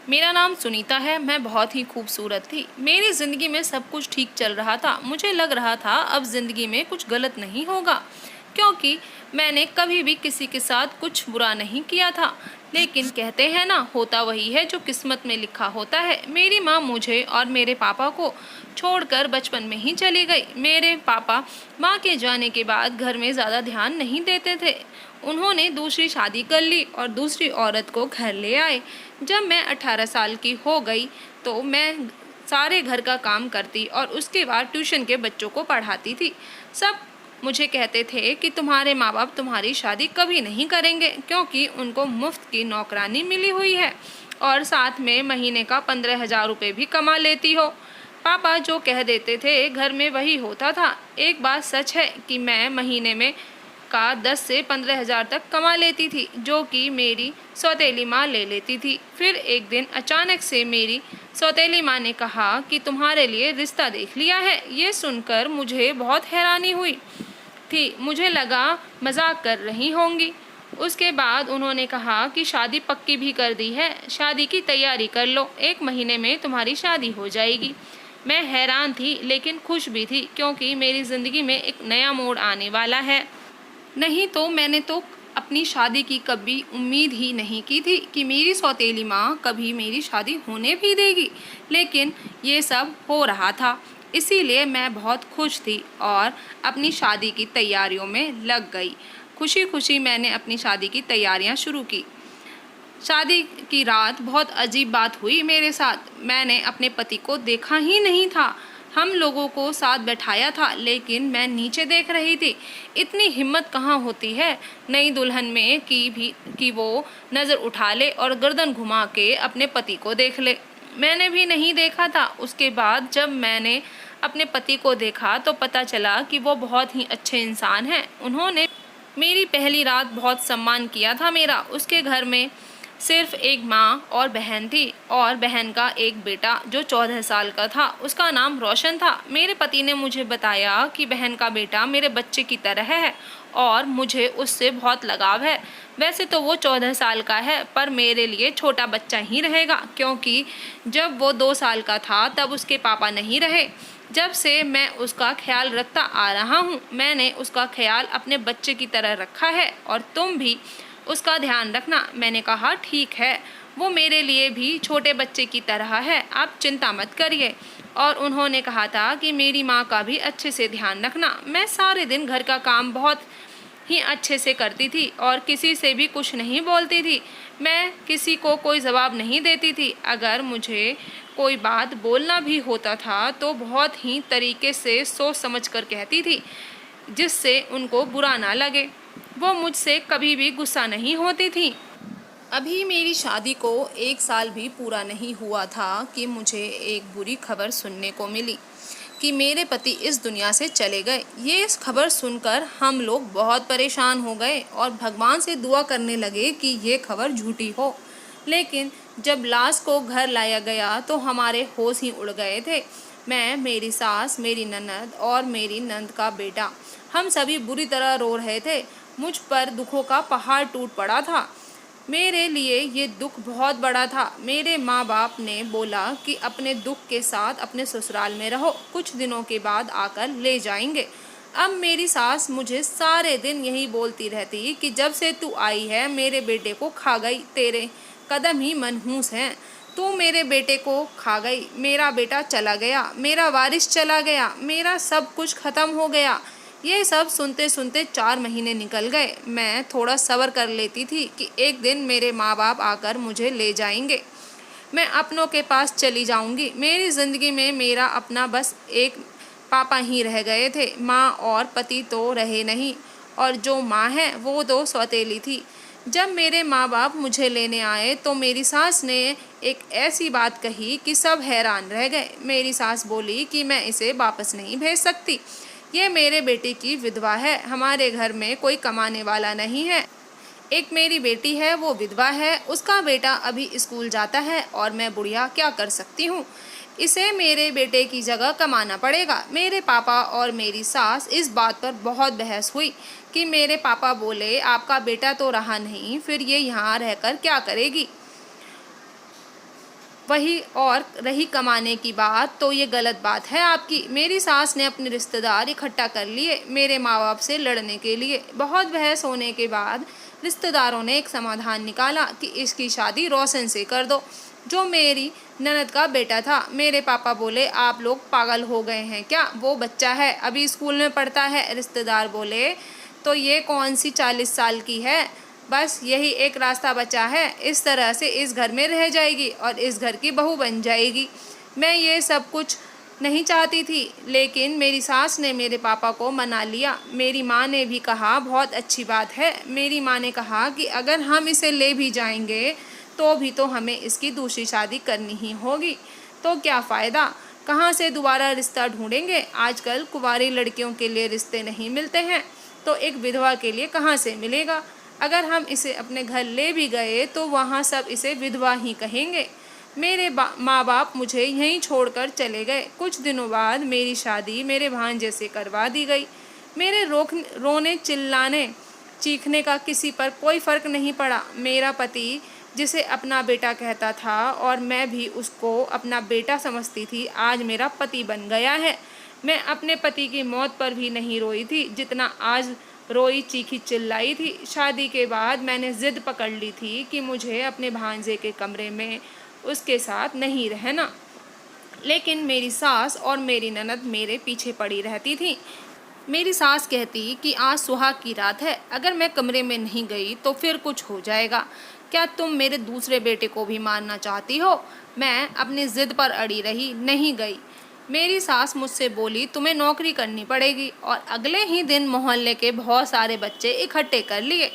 मेरा नाम सुनीता है। मैं बहुत ही खूबसूरत थी। मेरी ज़िंदगी में सब कुछ ठीक चल रहा था। मुझे लग रहा था अब ज़िंदगी में कुछ गलत नहीं होगा, क्योंकि मैंने कभी भी किसी के साथ कुछ बुरा नहीं किया था। लेकिन कहते हैं ना, होता वही है जो किस्मत में लिखा होता है। मेरी माँ मुझे और मेरे पापा को छोड़कर बचपन में ही चली गई। मेरे पापा माँ के जाने के बाद घर में ज़्यादा ध्यान नहीं देते थे। उन्होंने दूसरी शादी कर ली और दूसरी औरत को घर ले आए। जब मैं 18 साल की हो गई तो मैं सारे घर का काम करती और उसके बाद ट्यूशन के बच्चों को पढ़ाती थी। सब मुझे कहते थे कि तुम्हारे माँ बाप तुम्हारी शादी कभी नहीं करेंगे, क्योंकि उनको मुफ्त की नौकरानी मिली हुई है और साथ में महीने का 15,000 रुपये भी कमा लेती हो। पापा जो कह देते थे घर में वही होता था। एक बात सच है कि मैं महीने में का 10 से 15,000 तक कमा लेती थी, जो कि मेरी सौतेली माँ ले लेती थी। फिर एक दिन अचानक से मेरी सौतेली माँ ने कहा कि तुम्हारे लिए रिश्ता देख लिया है। ये सुनकर मुझे बहुत हैरानी हुई थी। मुझे लगा मजाक कर रही होंगी। उसके बाद उन्होंने कहा कि शादी पक्की भी कर दी है, शादी की तैयारी कर लो, 1 महीने में तुम्हारी शादी हो जाएगी। मैं हैरान थी लेकिन खुश भी थी, क्योंकि मेरी ज़िंदगी में एक नया मोड़ आने वाला है। नहीं तो मैंने तो अपनी शादी की कभी उम्मीद ही नहीं की थी कि मेरी सौतेली माँ कभी मेरी शादी होने भी देगी, लेकिन ये सब हो रहा था। इसीलिए मैं बहुत खुश थी और अपनी शादी की तैयारियों में लग गई। खुशी खुशी मैंने अपनी शादी की तैयारियां शुरू की। शादी की रात बहुत अजीब बात हुई मेरे साथ। मैंने अपने पति को देखा ही नहीं था। हम लोगों को साथ बैठाया था, लेकिन मैं नीचे देख रही थी। इतनी हिम्मत कहाँ होती है नई दुल्हन में कि वो नज़र उठा ले और गर्दन घुमा के अपने पति को देख ले। मैंने भी नहीं देखा था। उसके बाद जब मैंने अपने पति को देखा तो पता चला कि वो बहुत ही अच्छे इंसान हैं। उन्होंने मेरी पहली रात बहुत सम्मान किया था मेरा। उसके घर में सिर्फ एक माँ और बहन थी और बहन का एक बेटा जो 14 साल का था। उसका नाम रोशन था। मेरे पति ने मुझे बताया कि बहन का बेटा मेरे बच्चे की तरह है और मुझे उससे बहुत लगाव है। वैसे तो वो 14 साल का है, पर मेरे लिए छोटा बच्चा ही रहेगा, क्योंकि जब वो 2 साल का था तब उसके पापा नहीं रहे। जब से मैं उसका ख्याल रखता आ रहा हूँ, मैंने उसका ख्याल अपने बच्चे की तरह रखा है और तुम भी उसका ध्यान रखना। मैंने कहा ठीक है, वो मेरे लिए भी छोटे बच्चे की तरह है, आप चिंता मत करिए। और उन्होंने कहा था कि मेरी माँ का भी अच्छे से ध्यान रखना। मैं सारे दिन घर का काम बहुत ही अच्छे से करती थी और किसी से भी कुछ नहीं बोलती थी। मैं किसी को कोई जवाब नहीं देती थी। अगर मुझे कोई बात बोलना भी होता था तो बहुत ही तरीके से सोच समझ कर कहती थी, जिससे उनको बुरा ना लगे। वो मुझसे कभी भी गुस्सा नहीं होती थी। अभी मेरी शादी को 1 साल भी पूरा नहीं हुआ था कि मुझे एक बुरी खबर सुनने को मिली कि मेरे पति इस दुनिया से चले गए। ये इस खबर सुनकर हम लोग बहुत परेशान हो गए और भगवान से दुआ करने लगे कि ये खबर झूठी हो। लेकिन जब लाश को घर लाया गया तो हमारे होश ही उड़ गए थे। मैं, मेरी सास, मेरी ननद और मेरी नंद का बेटा, हम सभी बुरी तरह रो रहे थे। मुझ पर दुखों का पहाड़ टूट पड़ा था। मेरे लिए ये दुख बहुत बड़ा था। मेरे माँ बाप ने बोला कि अपने दुख के साथ अपने ससुराल में रहो, कुछ दिनों के बाद आकर ले जाएंगे। अब मेरी सास मुझे सारे दिन यही बोलती रहती कि जब से तू आई है मेरे बेटे को खा गई, तेरे कदम ही मनहूस हैं। तू मेरे बेटे को खा गई, मेरा बेटा चला गया, मेरा वारिस चला गया, मेरा सब कुछ खत्म हो गया। ये सब सुनते सुनते 4 महीने निकल गए। मैं थोड़ा सब्र कर लेती थी कि एक दिन मेरे माँ बाप आकर मुझे ले जाएंगे, मैं अपनों के पास चली जाऊंगी। मेरी ज़िंदगी में मेरा अपना बस एक पापा ही रह गए थे। माँ और पति तो रहे नहीं, और जो माँ है वो तो सौतेली थी। जब मेरे माँ बाप मुझे लेने आए तो मेरी सास ने एक ऐसी बात कही कि सब हैरान रह गए। मेरी सास बोली कि मैं इसे वापस नहीं भेज सकती, ये मेरे बेटे की विधवा है, हमारे घर में कोई कमाने वाला नहीं है। एक मेरी बेटी है, वो विधवा है, उसका बेटा अभी स्कूल जाता है और मैं बुढ़िया क्या कर सकती हूँ। इसे मेरे बेटे की जगह कमाना पड़ेगा। मेरे पापा और मेरी सास इस बात पर बहुत बहस हुई कि मेरे पापा बोले आपका बेटा तो रहा नहीं, फिर ये यहाँ रहकर क्या करेगी। वही और रही कमाने की बात, तो ये गलत बात है आपकी। मेरी सास ने अपने रिश्तेदार इकट्ठा कर लिए मेरे माँ बाप से लड़ने के लिए। बहुत बहस होने के बाद रिश्तेदारों ने एक समाधान निकाला कि इसकी शादी रोशन से कर दो, जो मेरी ननद का बेटा था। मेरे पापा बोले, आप लोग पागल हो गए हैं क्या, वो बच्चा है, अभी स्कूल में पढ़ता है। रिश्तेदार बोले, तो ये कौन सी 40 साल की है, बस यही एक रास्ता बचा है, इस तरह से इस घर में रह जाएगी और इस घर की बहू बन जाएगी। मैं ये सब कुछ नहीं चाहती थी, लेकिन मेरी सास ने मेरे पापा को मना लिया। मेरी माँ ने भी कहा, बहुत अच्छी बात है। मेरी माँ ने कहा कि अगर हम इसे ले भी जाएंगे तो भी तो हमें इसकी दूसरी शादी करनी ही होगी, तो क्या फ़ायदा, कहाँ से दोबारा रिश्ता ढूंढेंगे। आजकल कुंवारी लड़कियों के लिए रिश्ते नहीं मिलते हैं, तो एक विधवा के लिए कहाँ से मिलेगा। अगर हम इसे अपने घर ले भी गए तो वहाँ सब इसे विधवा ही कहेंगे। मेरे माँ बाप मुझे यहीं छोड़कर चले गए। कुछ दिनों बाद मेरी शादी मेरे भांजे से करवा दी गई। मेरे रोने चिल्लाने चीखने का किसी पर कोई फ़र्क नहीं पड़ा। मेरा पति, जिसे अपना बेटा कहता था और मैं भी उसको अपना बेटा समझती थी, आज मेरा पति बन गया है। मैं अपने पति की मौत पर भी नहीं रोई थी जितना आज रोई चीखी चिल्लाई थी। शादी के बाद मैंने ज़िद पकड़ ली थी कि मुझे अपने भांजे के कमरे में उसके साथ नहीं रहना, लेकिन मेरी सास और मेरी ननद मेरे पीछे पड़ी रहती थी। मेरी सास कहती कि आज सुहाग की रात है, अगर मैं कमरे में नहीं गई तो फिर कुछ हो जाएगा। क्या तुम मेरे दूसरे बेटे को भी मारना चाहती हो। मैं अपनी ज़िद पर अड़ी रही, नहीं गई। मेरी सास मुझसे बोली, तुम्हें नौकरी करनी पड़ेगी, और अगले ही दिन मोहल्ले के बहुत सारे बच्चे इकट्ठे कर लिए।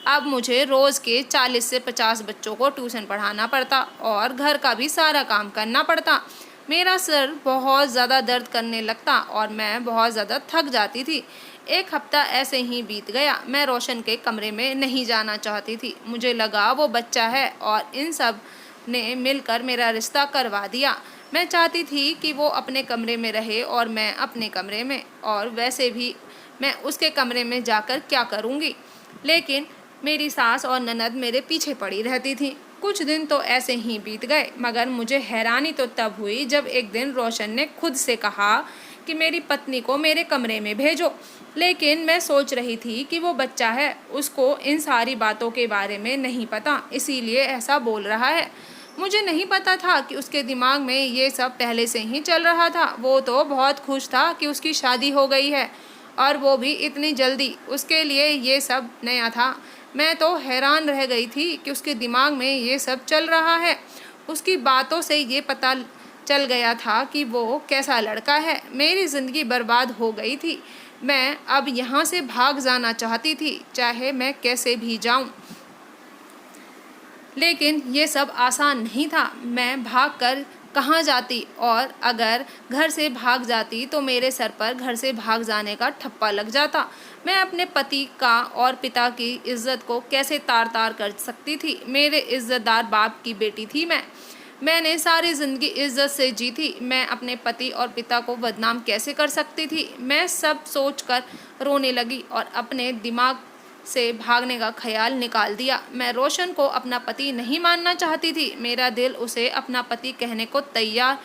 अब मुझे रोज़ के 40 से 50 बच्चों को ट्यूशन पढ़ाना पड़ता और घर का भी सारा काम करना पड़ता। मेरा सिर बहुत ज़्यादा दर्द करने लगता और मैं बहुत ज़्यादा थक जाती थी। एक हफ्ता ऐसे ही बीत गया। मैं रोशन के कमरे में नहीं जाना चाहती थी। मुझे लगा वो बच्चा है और इन सब ने मिलकर मेरा रिश्ता करवा दिया। मैं चाहती थी कि वो अपने कमरे में रहे और मैं अपने कमरे में, और वैसे भी मैं उसके कमरे में जाकर क्या करूँगी। लेकिन मेरी सास और ननद मेरे पीछे पड़ी रहती थी। कुछ दिन तो ऐसे ही बीत गए, मगर मुझे हैरानी तो तब हुई जब एक दिन रोशन ने खुद से कहा कि मेरी पत्नी को मेरे कमरे में भेजो। लेकिन मैं सोच रही थी कि वो बच्चा है, उसको इन सारी बातों के बारे में नहीं पता, इसीलिए ऐसा बोल रहा है। मुझे नहीं पता था कि उसके दिमाग में ये सब पहले से ही चल रहा था। वो तो बहुत खुश था कि उसकी शादी हो गई है, और वो भी इतनी जल्दी। उसके लिए ये सब नया था। मैं तो हैरान रह गई थी कि उसके दिमाग में ये सब चल रहा है। उसकी बातों से ये पता चल गया था कि वो कैसा लड़का है। मेरी ज़िंदगी बर्बाद हो गई थी। मैं अब यहाँ से भाग जाना चाहती थी, चाहे मैं कैसे भी जाऊँ। लेकिन ये सब आसान नहीं था। मैं भागकर कहाँ जाती, और अगर घर से भाग जाती तो मेरे सर पर घर से भाग जाने का ठप्पा लग जाता। मैं अपने पति का और पिता की इज्जत को कैसे तार तार कर सकती थी। मेरे इज्जतदार बाप की बेटी थी मैंने सारी ज़िंदगी इज्जत से जी थी। मैं अपने पति और पिता को बदनाम कैसे कर सकती थी। मैं सब सोचकर रोने लगी और अपने दिमाग से भागने का ख्याल निकाल दिया। मैं रोशन को अपना पति नहीं मानना चाहती थी। मेरा दिल उसे अपना पति कहने को तैयार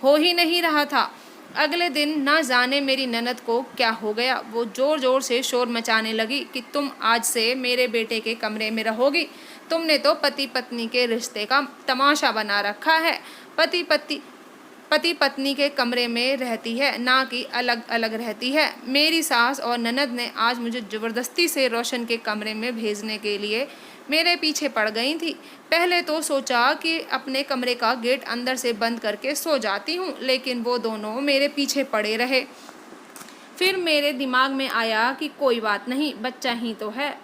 हो ही नहीं रहा था। अगले दिन ना जाने मेरी ननद को क्या हो गया, वो ज़ोर ज़ोर से शोर मचाने लगी कि तुम आज से मेरे बेटे के कमरे में रहोगी। तुमने तो पति पत्नी के रिश्ते का तमाशा बना रखा है। पति पत्नी के कमरे में रहती है, ना कि अलग अलग रहती है। मेरी सास और ननद ने आज मुझे ज़बरदस्ती से रोशन के कमरे में भेजने के लिए मेरे पीछे पड़ गई थी। पहले तो सोचा कि अपने कमरे का गेट अंदर से बंद करके सो जाती हूँ, लेकिन वो दोनों मेरे पीछे पड़े रहे। फिर मेरे दिमाग में आया कि कोई बात नहीं, बच्चा ही तो है,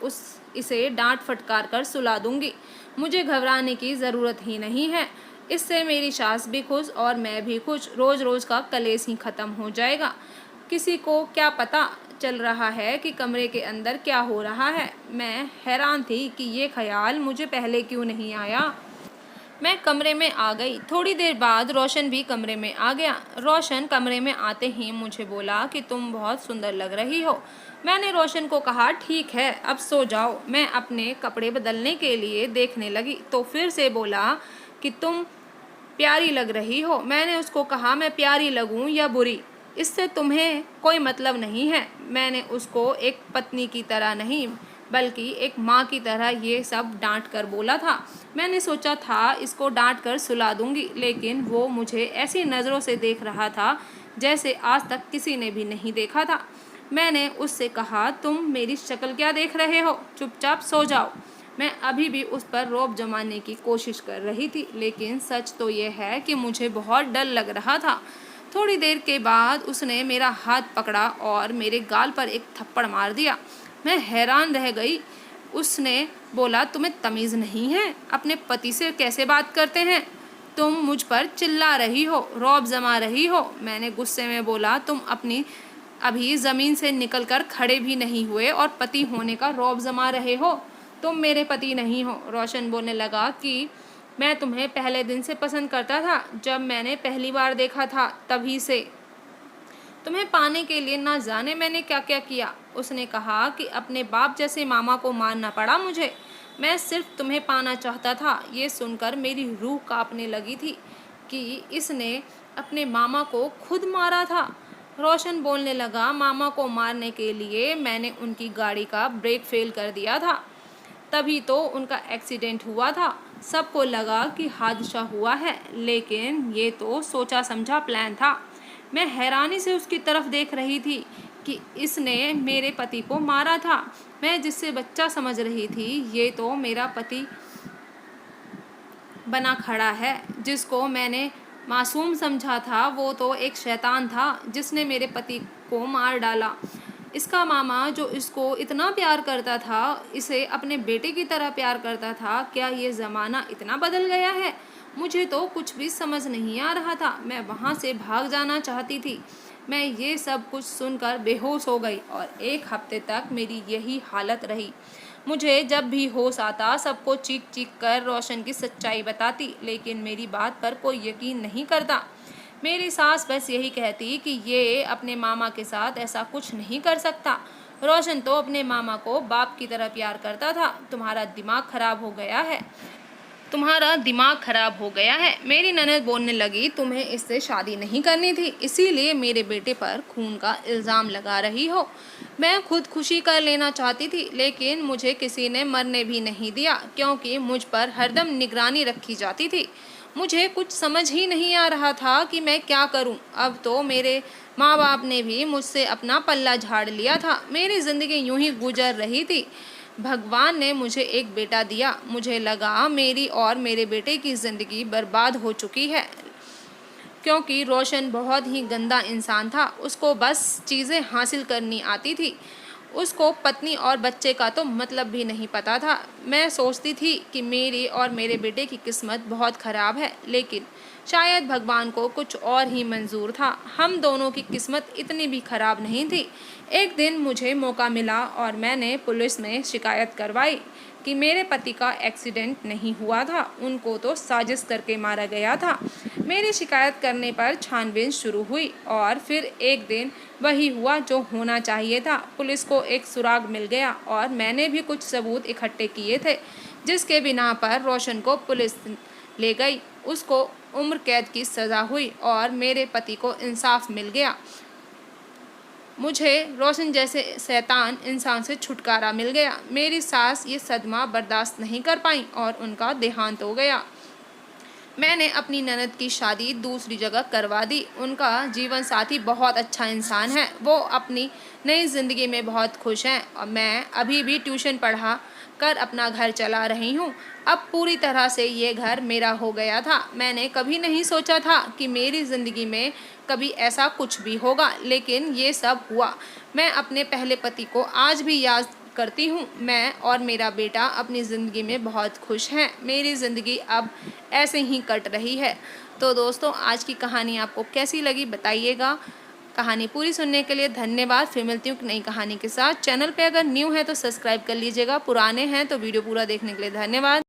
इसे डांट फटकार कर सुला दूंगी। मुझे घबराने की ज़रूरत ही नहीं है। इससे मेरी सास भी खुश और मैं भी खुश। रोज़ रोज़ का कलेश ही ख़त्म हो जाएगा। किसी को क्या पता चल रहा है कि कमरे के अंदर क्या हो रहा है। मैं हैरान थी कि ये ख्याल मुझे पहले क्यों नहीं आया। मैं कमरे में आ गई। थोड़ी देर बाद रोशन भी कमरे में आ गया। रोशन कमरे में आते ही मुझे बोला कि तुम बहुत सुंदर लग रही हो। मैंने रोशन को कहा, ठीक है, अब सो जाओ। मैं अपने कपड़े बदलने के लिए देखने लगी तो फिर से बोला कि तुम प्यारी लग रही हो। मैंने उसको कहा, मैं प्यारी लगूं या बुरी, इससे तुम्हें कोई मतलब नहीं है। मैंने उसको एक पत्नी की तरह नहीं बल्कि एक माँ की तरह ये सब डांट कर बोला था। मैंने सोचा था इसको डांट कर सुला दूंगी, लेकिन वो मुझे ऐसी नज़रों से देख रहा था जैसे आज तक किसी ने भी नहीं देखा था। मैंने उससे कहा, तुम मेरी शक्ल क्या देख रहे हो, चुपचाप सो जाओ। मैं अभी भी उस पर रौब जमाने की कोशिश कर रही थी, लेकिन सच तो ये है कि मुझे बहुत डर लग रहा था। थोड़ी देर के बाद उसने मेरा हाथ पकड़ा और मेरे गाल पर एक थप्पड़ मार दिया। मैं हैरान रह गई। उसने बोला, तुम्हें तमीज़ नहीं है? अपने पति से कैसे बात करते हैं? तुम मुझ पर चिल्ला रही हो, रौब जमा रही हो। मैंने गुस्से में बोला, तुम अपनी अभी ज़मीन से निकलकर खड़े भी नहीं हुए और पति होने का रौब जमा रहे हो। तुम मेरे पति नहीं हो। रोशन बोलने लगा कि मैं तुम्हें पहले दिन से पसंद करता था। जब मैंने पहली बार देखा था तभी से। तुम्हें पाने के लिए ना जाने मैंने क्या क्या किया। उसने कहा कि अपने बाप जैसे मामा को मारना पड़ा मुझे। मैं सिर्फ तुम्हें पाना चाहता था। ये सुनकर मेरी रूह कांपने लगी थी कि इसने अपने मामा को खुद मारा था। रोशन बोलने लगा, मामा को मारने के लिए मैंने उनकी गाड़ी का ब्रेक फेल कर दिया था, तभी तो उनका एक्सीडेंट हुआ था। सबको लगा कि हादसा हुआ है, लेकिन ये तो सोचा समझा प्लान था। मैं हैरानी से उसकी तरफ देख रही थी कि इसने मेरे पति को मारा था। मैं जिससे बच्चा समझ रही थी, ये तो मेरा पति बना खड़ा है। जिसको मैंने मासूम समझा था, वो तो एक शैतान था जिसने मेरे पति को मार डाला। इसका मामा जो इसको इतना प्यार करता था, इसे अपने बेटे की तरह प्यार करता था। क्या ये ज़माना इतना बदल गया है? मुझे तो कुछ भी समझ नहीं आ रहा था। मैं वहाँ से भाग जाना चाहती थी। मैं ये सब कुछ सुनकर बेहोश हो गई और एक हफ्ते तक मेरी यही हालत रही। मुझे जब भी होश आता सबको चीख चीख कर रोशन की सच्चाई बताती, लेकिन मेरी बात पर कोई यकीन नहीं करता। मेरी सास बस यही कहती कि ये अपने मामा के साथ ऐसा कुछ नहीं कर सकता। रोशन तो अपने मामा को बाप की तरह प्यार करता था। तुम्हारा दिमाग खराब हो गया है, तुम्हारा दिमाग खराब हो गया है। मेरी ननद बोलने लगी, तुम्हें इससे शादी नहीं करनी थी, इसीलिए मेरे बेटे पर खून का इल्ज़ाम लगा रही हो। मैं खुदकुशी कर लेना चाहती थी, लेकिन मुझे किसी ने मरने भी नहीं दिया, क्योंकि मुझ पर हरदम निगरानी रखी जाती थी। मुझे कुछ समझ ही नहीं आ रहा था कि मैं क्या करूं। अब तो मेरे माँ बाप ने भी मुझसे अपना पल्ला झाड़ लिया था। मेरी ज़िंदगी यूं ही गुजर रही थी। भगवान ने मुझे एक बेटा दिया। मुझे लगा मेरी और मेरे बेटे की ज़िंदगी बर्बाद हो चुकी है, क्योंकि रोशन बहुत ही गंदा इंसान था। उसको बस चीज़ें हासिल करनी आती थी। उसको पत्नी और बच्चे का तो मतलब भी नहीं पता था। मैं सोचती थी कि मेरी और मेरे बेटे की किस्मत बहुत ख़राब है, लेकिन शायद भगवान को कुछ और ही मंजूर था। हम दोनों की किस्मत इतनी भी ख़राब नहीं थी। एक दिन मुझे मौका मिला और मैंने पुलिस में शिकायत करवाई कि मेरे पति का एक्सीडेंट नहीं हुआ था, उनको तो साजिश करके मारा गया था। मेरी शिकायत करने पर छानबीन शुरू हुई और फिर एक दिन वही हुआ जो होना चाहिए था। पुलिस को एक सुराग मिल गया और मैंने भी कुछ सबूत इकट्ठे किए थे, जिसके बिना पर रोशन को पुलिस ले गई। उसको उम्र कैद की सज़ा हुई और मेरे पति को इंसाफ मिल गया। मुझे रोशन जैसे शैतान इंसान से छुटकारा मिल गया। मेरी सास ये सदमा बर्दाश्त नहीं कर पाई और उनका देहांत हो गया। मैंने अपनी ननद की शादी दूसरी जगह करवा दी। उनका जीवन साथी बहुत अच्छा इंसान है। वो अपनी नई ज़िंदगी में बहुत खुश हैं और मैं अभी भी ट्यूशन पढ़ा कर अपना घर चला रही हूँ। अब पूरी तरह से ये घर मेरा हो गया था। मैंने कभी नहीं सोचा था कि मेरी ज़िंदगी में कभी ऐसा कुछ भी होगा, लेकिन ये सब हुआ। मैं अपने पहले पति को आज भी याद करती हूँ। मैं और मेरा बेटा अपनी ज़िंदगी में बहुत खुश हैं। मेरी ज़िंदगी अब ऐसे ही कट रही है। तो दोस्तों, आज की कहानी आपको कैसी लगी बताइएगा। कहानी पूरी सुनने के लिए धन्यवाद। फिर मिलती हूँ नई कहानी के साथ। चैनल पे अगर न्यू है तो सब्सक्राइब कर लीजिएगा, पुराने हैं तो वीडियो पूरा देखने के लिए धन्यवाद।